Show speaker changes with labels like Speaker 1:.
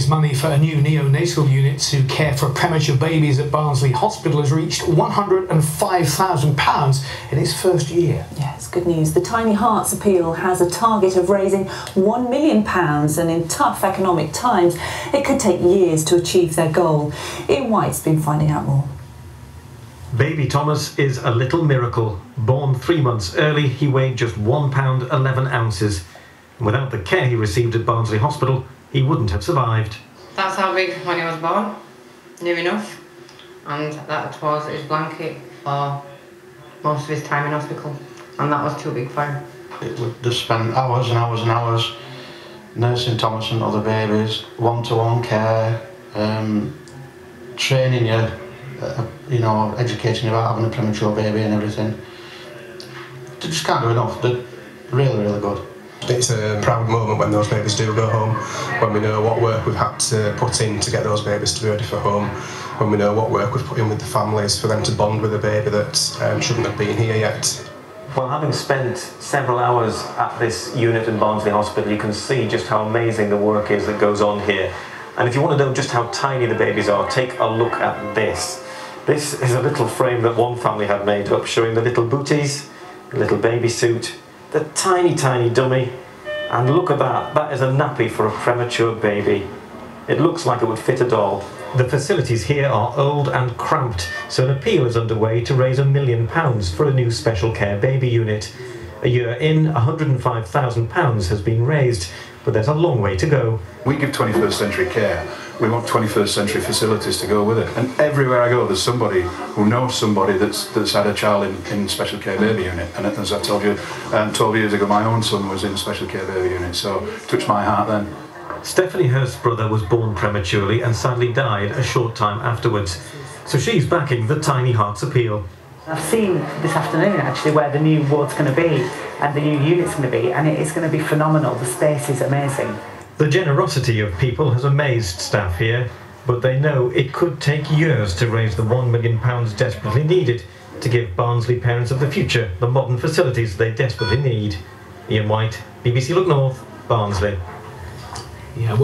Speaker 1: raise money for a new neonatal unit to care for premature babies at Barnsley Hospital has reached £105,000 in its first year.
Speaker 2: Yeah, it's good news. The Tiny Hearts Appeal has a target of raising £1 million, and in tough economic times, it could take years to achieve their goal. Ian White's been finding out more.
Speaker 3: Baby Thomas is a little miracle. Born 3 months early, he weighed just £1 11 ounces. Without the care he received at Barnsley Hospital, he wouldn't have survived.
Speaker 4: That's how big when he was born, near enough, and that was his blanket for most of his time in hospital, and that was too big for him.
Speaker 5: It would just spend hours and hours and hours nursing Thomas and other babies, one-to-one care, training you, educating you about having a premature baby and everything. You just can't do enough. They're really, really good.
Speaker 6: It's a proud moment when those babies do go home, when we know what work we've had to put in to get those babies to be ready for home, when we know what work we've put in with the families for them to bond with a baby that shouldn't have been here yet.
Speaker 3: Well, having spent several hours at this unit in Barnsley Hospital, you can see just how amazing the work is that goes on here. And if you want to know just how tiny the babies are, take a look at this. This is a little frame that one family had made up, showing the little booties, the little baby suit, the tiny, tiny dummy, and look at that. That is a nappy for a premature baby. It looks like it would fit a doll. The facilities here are old and cramped, so an appeal is underway to raise £1 million for a new special care baby unit. A year in, £105,000 has been raised, but there's a long way to go.
Speaker 7: We give 21st century care. We want 21st century facilities to go with it. And everywhere I go, there's somebody who knows somebody that's had a child in special care baby unit. And as I told you, 12 years ago, my own son was in a special care baby unit, so it touched my heart then.
Speaker 3: Stephanie Hurst's brother was born prematurely and sadly died a short time afterwards. So she's backing the Tiny Hearts Appeal.
Speaker 8: I've seen this afternoon actually where the new ward's going to be and the new unit's going to be, and it is going to be phenomenal. The space is amazing.
Speaker 3: The generosity of people has amazed staff here, but they know it could take years to raise the £1 million desperately needed to give Barnsley parents of the future the modern facilities they desperately need. Ian White, BBC Look North, Barnsley.
Speaker 1: Yeah, well